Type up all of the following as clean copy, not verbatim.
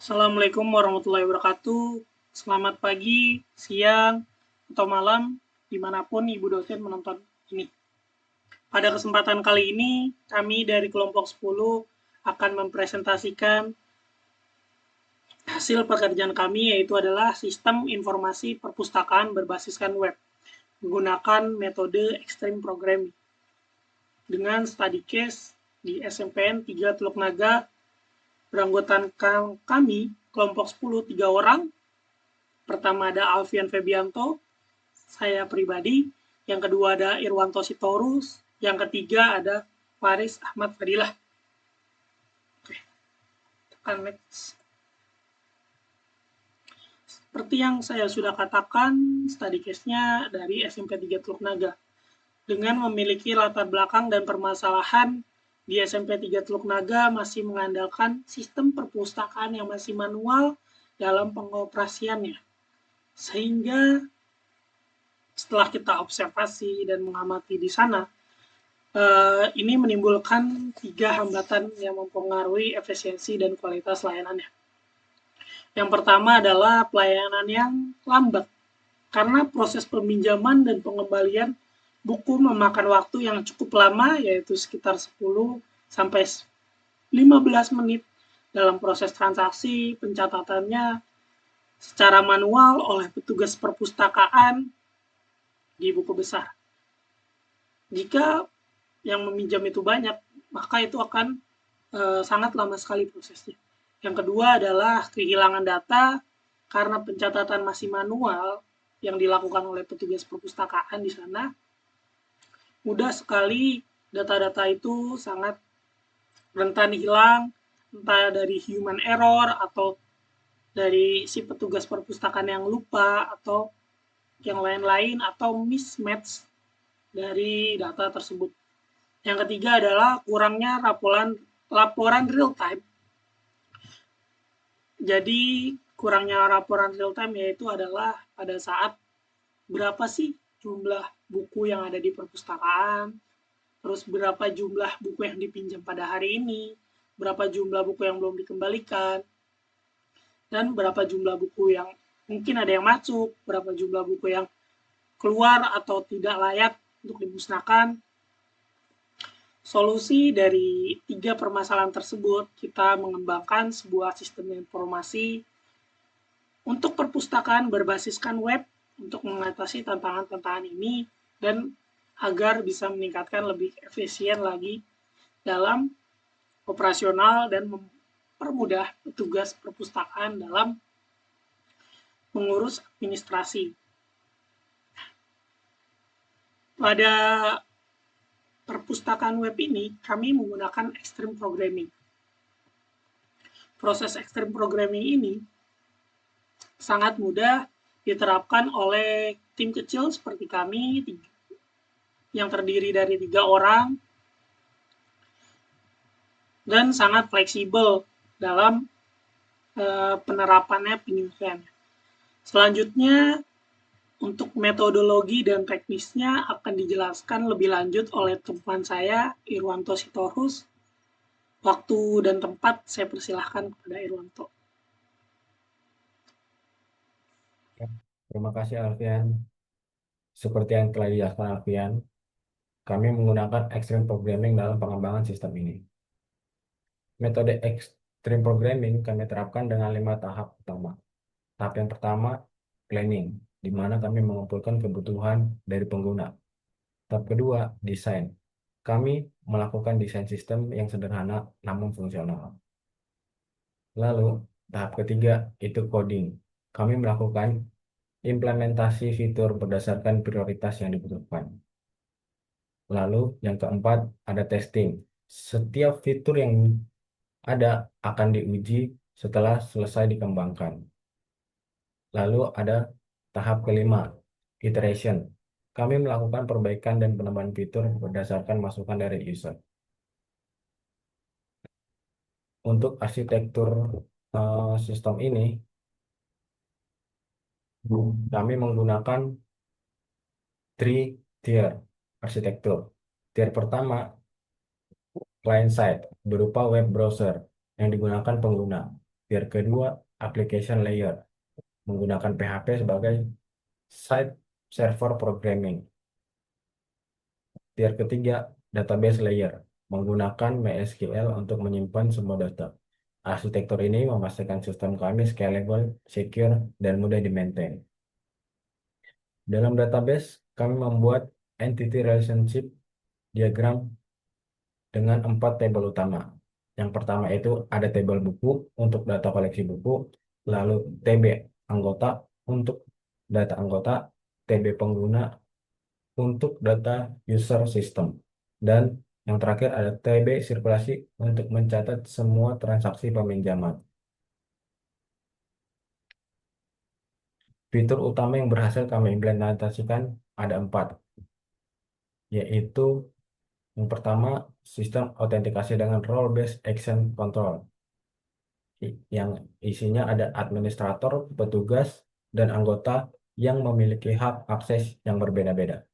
Assalamualaikum warahmatullahi wabarakatuh. Selamat pagi, siang, atau malam, dimanapun Ibu dosen menonton ini. Pada kesempatan kali ini, kami dari kelompok 10 akan mempresentasikan hasil pekerjaan kami, yaitu adalah sistem informasi perpustakaan berbasiskan web, menggunakan metode Extreme Programming. Dengan study case di SMPN 3 Teluk Naga, beranggotakan kami, kelompok 10, 3 orang. Pertama ada Alfian Febianto, saya pribadi. Yang kedua ada Irwanto Sitorus. Yang ketiga ada Faris Ahmad Fadilah. Oke, tekan next. Seperti yang saya sudah katakan, study case-nya dari SMP 3 Teluk Naga. Dengan memiliki latar belakang dan permasalahan di SMP 3 Teluk Naga masih mengandalkan sistem perpustakaan yang masih manual dalam pengoperasiannya. Sehingga setelah kita observasi dan mengamati di sana, ini menimbulkan 3 hambatan yang mempengaruhi efisiensi dan kualitas layanannya. Yang pertama adalah pelayanan yang lambat, karena proses peminjaman dan pengembalian buku memakan waktu yang cukup lama, yaitu sekitar 10 sampai 15 menit dalam proses transaksi pencatatannya secara manual oleh petugas perpustakaan di buku besar. Jika yang meminjam itu banyak, maka itu akan sangat lama sekali prosesnya. Yang kedua adalah kehilangan data karena pencatatan masih manual yang dilakukan oleh petugas perpustakaan di sana. Mudah sekali data-data itu sangat rentan hilang, entah dari human error atau dari si petugas perpustakaan yang lupa atau yang lain-lain atau mismatch dari data tersebut. Yang ketiga adalah kurangnya laporan real time. Jadi kurangnya laporan real time yaitu adalah pada saat berapa sih jumlah buku yang ada di perpustakaan, terus berapa jumlah buku yang dipinjam pada hari ini, berapa jumlah buku yang belum dikembalikan, dan berapa jumlah buku yang mungkin ada yang masuk, berapa jumlah buku yang keluar atau tidak layak untuk dimusnahkan. Solusi dari 3 permasalahan tersebut, kita mengembangkan sebuah sistem informasi untuk perpustakaan berbasiskan web untuk mengatasi tantangan-tantangan ini dan agar bisa meningkatkan lebih efisien lagi dalam operasional dan mempermudah petugas perpustakaan dalam mengurus administrasi. Pada perpustakaan web ini, kami menggunakan Extreme Programming. Proses Extreme Programming ini sangat mudah diterapkan oleh tim kecil seperti kami, yang terdiri dari 3 orang, dan sangat fleksibel dalam penerapannya penyelesaiannya. Selanjutnya, untuk metodologi dan teknisnya akan dijelaskan lebih lanjut oleh teman saya, Irwanto Sitorus. Waktu dan tempat saya persilahkan kepada Irwanto. Terima kasih Alfian. Seperti yang telah dijelaskan Alfian, kami menggunakan Extreme Programming dalam pengembangan sistem ini. Metode Extreme Programming kami terapkan dengan 5 tahap utama. Tahap yang pertama, planning, di mana kami mengumpulkan kebutuhan dari pengguna. Tahap kedua, desain. Kami melakukan desain sistem yang sederhana namun fungsional. Lalu, tahap ketiga, itu coding. Kami melakukan implementasi fitur berdasarkan prioritas yang dibutuhkan. Lalu yang keempat ada testing. Setiap fitur yang ada akan diuji setelah selesai dikembangkan. Lalu ada tahap kelima, iteration. Kami melakukan perbaikan dan penambahan fitur berdasarkan masukan dari user. Untuk arsitektur sistem ini, kami menggunakan 3 tier arsitektur. Tier pertama, client side, berupa web browser yang digunakan pengguna. Tier kedua, application layer, menggunakan PHP sebagai site server programming. Tier ketiga, database layer, menggunakan MySQL untuk menyimpan semua data. Arsitektur ini memastikan sistem kami scalable, secure, dan mudah di-maintain. Dalam database, kami membuat entity relationship diagram dengan 4 tabel utama. Yang pertama itu ada tabel buku untuk data koleksi buku, lalu TB anggota untuk data anggota, TB pengguna untuk data user system, dan yang terakhir ada TB sirkulasi untuk mencatat semua transaksi peminjaman. Fitur utama yang berhasil kami implementasikan ada 4, yaitu yang pertama, sistem autentikasi dengan role-based action control, yang isinya ada administrator, petugas, dan anggota yang memiliki hak akses yang berbeda-beda.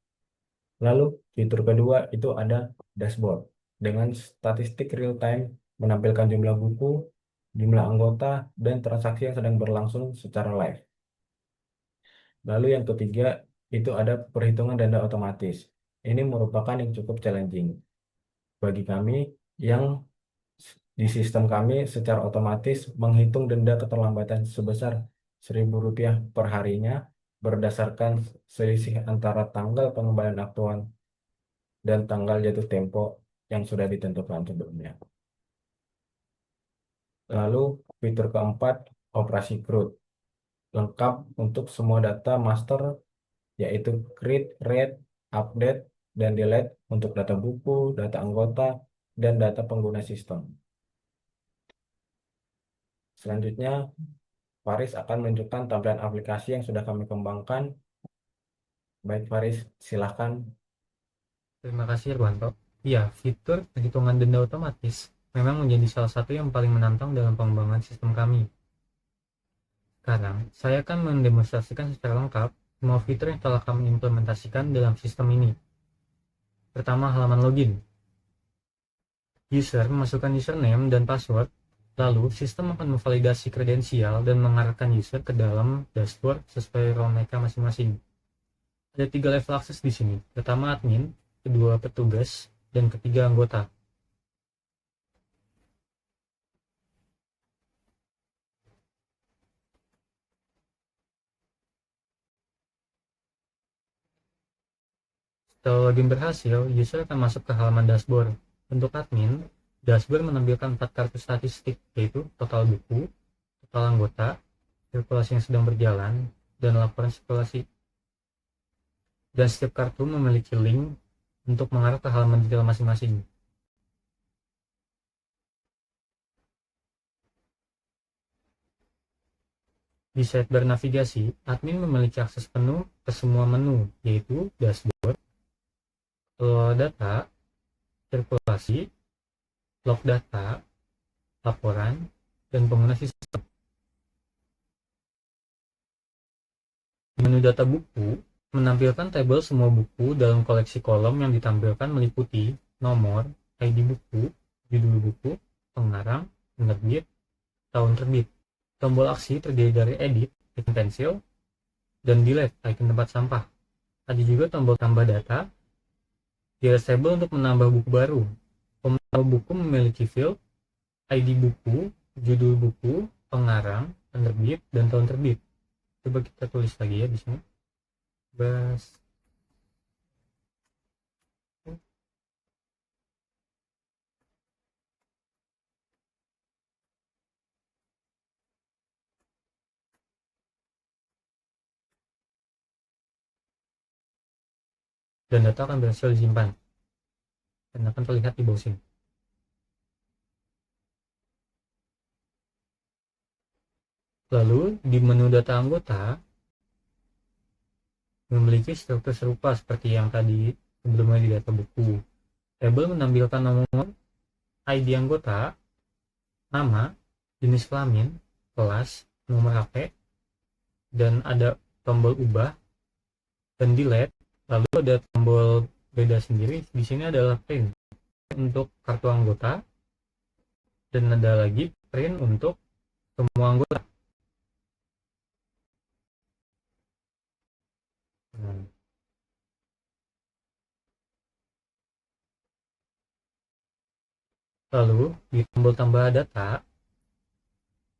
Lalu, fitur kedua itu ada dashboard dengan statistik real-time menampilkan jumlah buku, jumlah anggota, dan transaksi yang sedang berlangsung secara live. Lalu yang ketiga itu ada perhitungan denda otomatis. Ini merupakan yang cukup challenging bagi kami yang di sistem kami secara otomatis menghitung denda keterlambatan sebesar Rp1.000 per harinya berdasarkan selisih antara tanggal pengembalian aktual dan tanggal jatuh tempo yang sudah ditentukan sebelumnya. Lalu fitur keempat, operasi CRUD, lengkap untuk semua data master yaitu create, read, update, dan delete untuk data buku, data anggota, dan data pengguna sistem. Selanjutnya, Faris akan menunjukkan tampilan aplikasi yang sudah kami kembangkan. Baik Faris, silahkan. Terima kasih Irwanto. Ya, fitur perhitungan denda otomatis memang menjadi salah satu yang paling menantang dalam pengembangan sistem kami. Sekarang, saya akan mendemonstrasikan secara lengkap semua fitur yang telah kami implementasikan dalam sistem ini. Pertama, halaman login. User memasukkan username dan password, lalu sistem akan memvalidasi kredensial dan mengarahkan user ke dalam dashboard sesuai role mereka masing-masing. Ada 3 level akses di sini. Pertama admin, kedua petugas, dan ketiga anggota. Setelah login berhasil, user akan masuk ke halaman dashboard. Untuk admin, dashboard menampilkan 4 kartu statistik, yaitu total buku, total anggota, sirkulasi yang sedang berjalan, dan laporan sirkulasi. Dan setiap kartu memiliki link untuk mengarah ke halaman detail masing-masing. Di sidebar navigasi, admin memiliki akses penuh ke semua menu, yaitu dashboard, kelola data, sirkulasi, log data, laporan, dan pengguna sistem. Di menu data buku, menampilkan tabel semua buku dalam koleksi kolom yang ditampilkan meliputi nomor, ID buku, judul buku, pengarang, penerbit, tahun terbit. Tombol aksi terdiri dari edit, icon pensil, dan delete, icon tempat sampah. Ada juga tombol tambah data, di tabel untuk menambah buku baru. Menambah buku memiliki field, ID buku, judul buku, pengarang, penerbit, dan tahun terbit. Coba kita tulis lagi ya di sini. Dan data akan berhasil disimpan dan akan terlihat di bawah sini. Lalu di menu data anggota memiliki struktur serupa seperti yang tadi sebelumnya di data buku. Tabel menampilkan nomor, ID anggota, nama, jenis kelamin, kelas, nomor HP, dan ada tombol ubah dan delete. Lalu ada tombol beda sendiri. Di sini adalah print untuk kartu anggota dan ada lagi print untuk semua anggota. Nah, lalu di tombol tambah data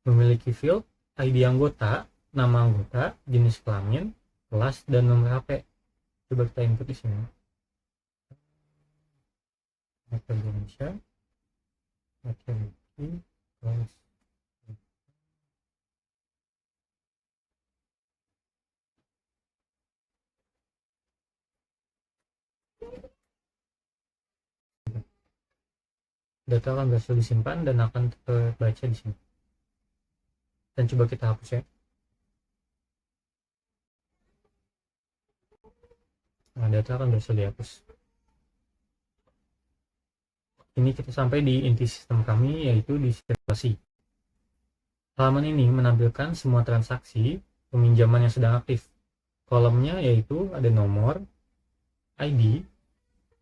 memiliki field ID anggota, nama anggota, jenis kelamin, kelas, dan nomor HP. Coba kita input di sini. Indonesia, kelas. Data akan berhasil disimpan dan akan terbaca di sini. Dan coba kita hapus ya. Nah, data akan berhasil dihapus. Ini kita sampai di inti sistem kami, yaitu di sirkulasi. Halaman ini menampilkan semua transaksi peminjaman yang sedang aktif. Kolomnya yaitu ada nomor, ID,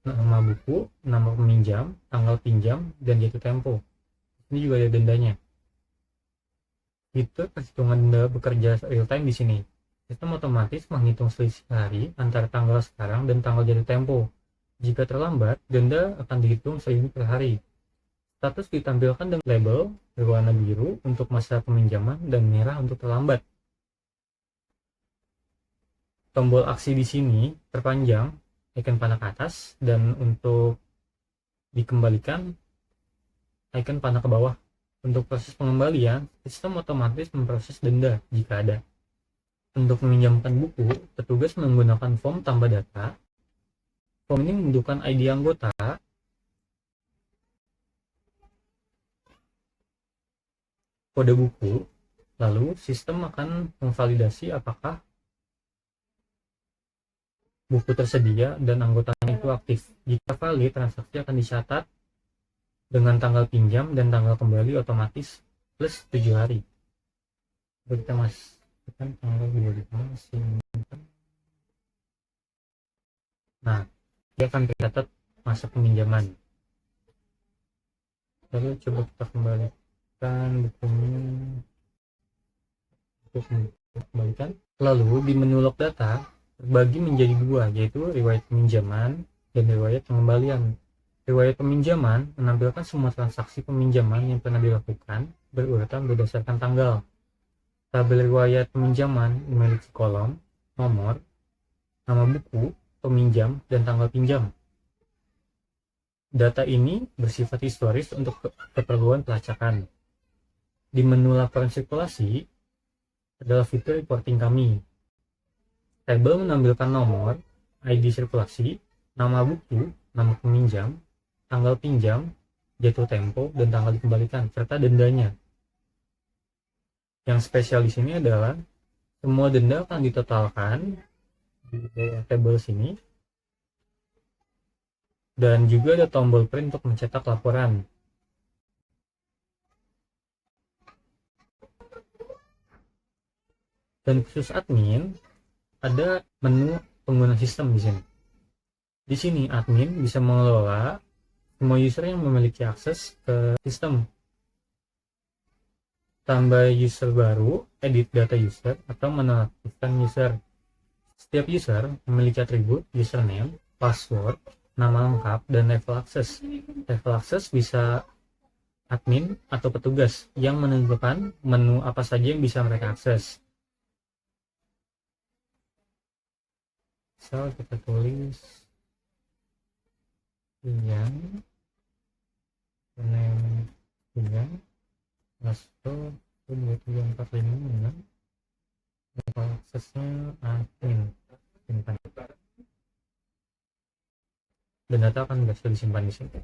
nama buku, nama peminjam, tanggal pinjam, dan jatuh tempo. Ini juga ada dendanya. Fitur perhitungan denda bekerja real time di sini. Sistem otomatis menghitung selisih hari antara tanggal sekarang dan tanggal jatuh tempo. Jika terlambat, denda akan dihitung sehari per hari. Status ditampilkan dengan label berwarna biru untuk masa peminjaman dan merah untuk terlambat. Tombol aksi di sini terpanjang, icon panah ke atas, dan untuk dikembalikan, icon panah ke bawah. Untuk proses pengembalian, sistem otomatis memproses denda jika ada. Untuk meminjamkan buku, petugas menggunakan form tambah data. Form ini membutuhkan ID anggota, kode buku, lalu sistem akan memvalidasi apakah buku tersedia dan anggotanya itu aktif. Jika valid, transaksi akan dicatat dengan tanggal pinjam dan tanggal kembali otomatis plus 7 hari. Kita masukkan tanggal 25. Nah, dia akan tercatat masa peminjaman. Lalu coba kita kembalikan bukunya untuk kembalikan. Lalu di menu log data terbagi menjadi dua, yaitu riwayat peminjaman dan riwayat pengembalian. Riwayat peminjaman menampilkan semua transaksi peminjaman yang pernah dilakukan berurutan berdasarkan tanggal. Tabel riwayat peminjaman memiliki kolom, nomor, nama buku, peminjam, dan tanggal pinjam. Data ini bersifat historis untuk keperluan pelacakan. Di menu laporan sirkulasi adalah fitur reporting kami. Tabel menampilkan nomor, ID sirkulasi, nama buku, nama peminjam, tanggal pinjam, jatuh tempo, dan tanggal dikembalikan, serta dendanya. Yang spesial di sini adalah semua denda akan ditotalkan di tabel sini, dan juga ada tombol print untuk mencetak laporan. Dan khusus admin, ada menu pengguna sistem di sini. Di sini admin bisa mengelola semua user yang memiliki akses ke sistem. Tambah user baru, edit data user, atau menonaktifkan user. Setiap user memiliki atribut username, password, nama lengkap, dan level akses. Level akses bisa admin atau petugas yang menentukan menu apa saja yang bisa mereka akses. Misal kita tulis yang name yang Lasto 2345 level aksesnya admin, simpan, dan data akan berhasil disimpan di sini.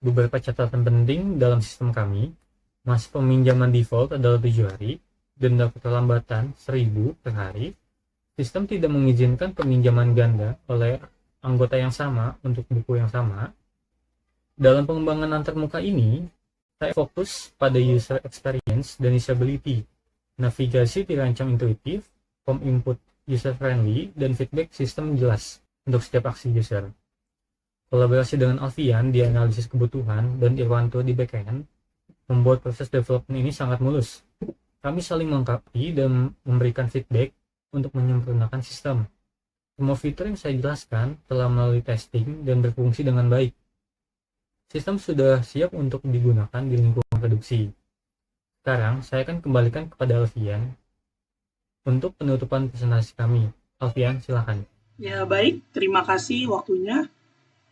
Beberapa catatan penting dalam sistem kami: masa peminjaman default adalah 7 hari, denda keterlambatan 1000 per hari. Sistem tidak mengizinkan peminjaman ganda oleh anggota yang sama untuk buku yang sama. Dalam pengembangan antarmuka ini, saya fokus pada user experience dan usability. Navigasi dirancang intuitif, form input user friendly, dan feedback sistem jelas untuk setiap aksi user. Kolaborasi dengan Alfian di analisis kebutuhan dan Irwanto di backend membuat proses development ini sangat mulus. Kami saling melengkapi dan memberikan feedback untuk menyempurnakan sistem. Semua fitur yang saya jelaskan telah melalui testing dan berfungsi dengan baik. Sistem sudah siap untuk digunakan di lingkungan produksi. Sekarang, saya akan kembalikan kepada Alfian untuk penutupan presentasi kami. Alfian, silakan. Ya baik, terima kasih waktunya,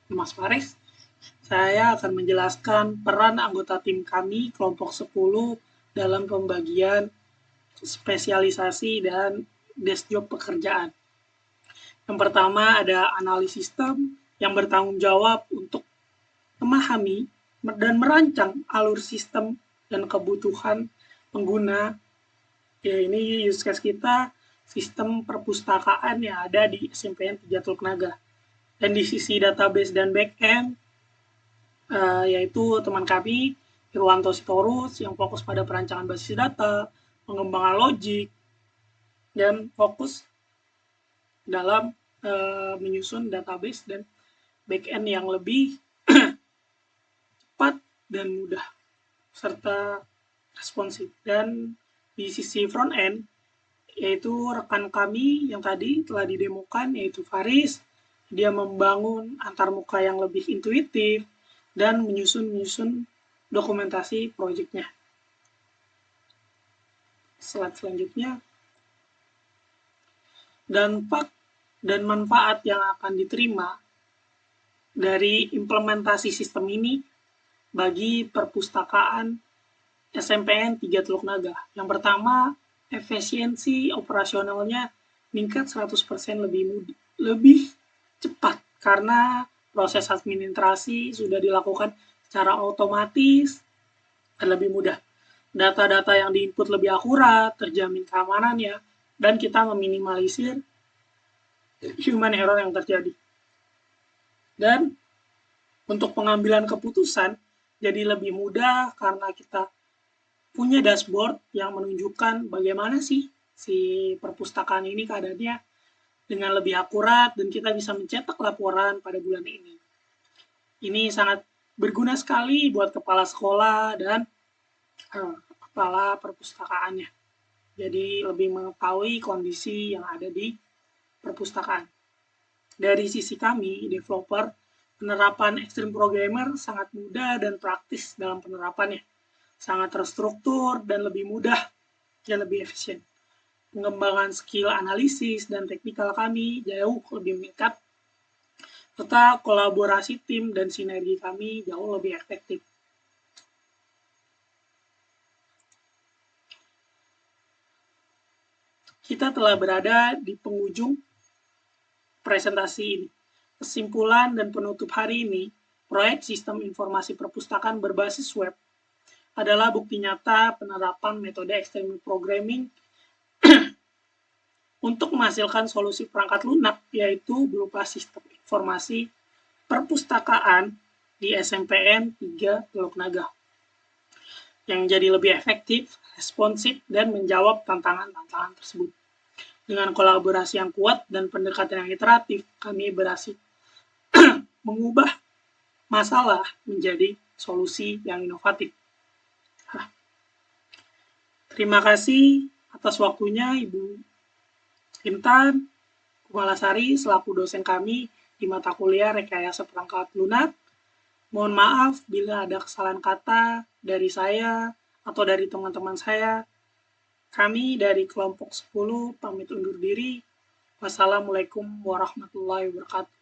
Mas Faris. Saya akan menjelaskan peran anggota tim kami, kelompok 10, dalam pembagian spesialisasi dan desk job pekerjaan. Yang pertama ada analis sistem yang bertanggung jawab untuk memahami dan merancang alur sistem dan kebutuhan pengguna. Ya, ini use case kita sistem perpustakaan yang ada di SMPN 3 Teluk Naga. Dan di sisi database dan backend, yaitu teman kami, Irwanto Sitorus, yang fokus pada perancangan basis data, pengembangan logik, dan fokus dalam menyusun database dan backend yang lebih cepat dan mudah, serta responsif. Dan di sisi front end, yaitu rekan kami yang tadi telah didemokan, yaitu Faris, dia membangun antarmuka yang lebih intuitif dan menyusun dokumentasi proyeknya. Slide selanjutnya. Dampak dan manfaat yang akan diterima dari implementasi sistem ini bagi perpustakaan SMPN 3 Teluk Naga. Yang pertama, efisiensi operasionalnya meningkat 100% lebih cepat karena proses administrasi sudah dilakukan secara otomatis dan lebih mudah. Data-data yang diinput lebih akurat, terjamin keamanannya, dan kita meminimalisir human error yang terjadi. Dan untuk pengambilan keputusan jadi lebih mudah karena kita punya dashboard yang menunjukkan bagaimana sih si perpustakaan ini keadaannya dengan lebih akurat dan kita bisa mencetak laporan pada bulan ini. Ini sangat berguna sekali buat kepala sekolah dan kepala perpustakaannya. Jadi lebih mengetahui kondisi yang ada di perpustakaan. Dari sisi kami, developer, penerapan Extreme Programmer sangat mudah dan praktis dalam penerapannya. Sangat terstruktur dan lebih mudah dan lebih efisien. Pengembangan skill analisis dan teknikal kami jauh lebih meningkat, serta kolaborasi tim dan sinergi kami jauh lebih efektif. Kita telah berada di penghujung presentasi ini. Kesimpulan dan penutup hari ini, proyek sistem informasi perpustakaan berbasis web adalah bukti nyata penerapan metode extreme programming untuk menghasilkan solusi perangkat lunak, yaitu berupa sistem informasi perpustakaan di SMPN 3 Teluk Naga, yang jadi lebih efektif, responsif, dan menjawab tantangan-tantangan tersebut. Dengan kolaborasi yang kuat dan pendekatan yang iteratif, kami berhasil mengubah masalah menjadi solusi yang inovatif. Terima kasih atas waktunya Ibu Intan Kumalasari selaku dosen kami di mata kuliah Rekayasa Perangkat Lunak. Mohon maaf bila ada kesalahan kata dari saya atau dari teman-teman saya. Kami dari kelompok 10 pamit undur diri. Wassalamualaikum warahmatullahi wabarakatuh.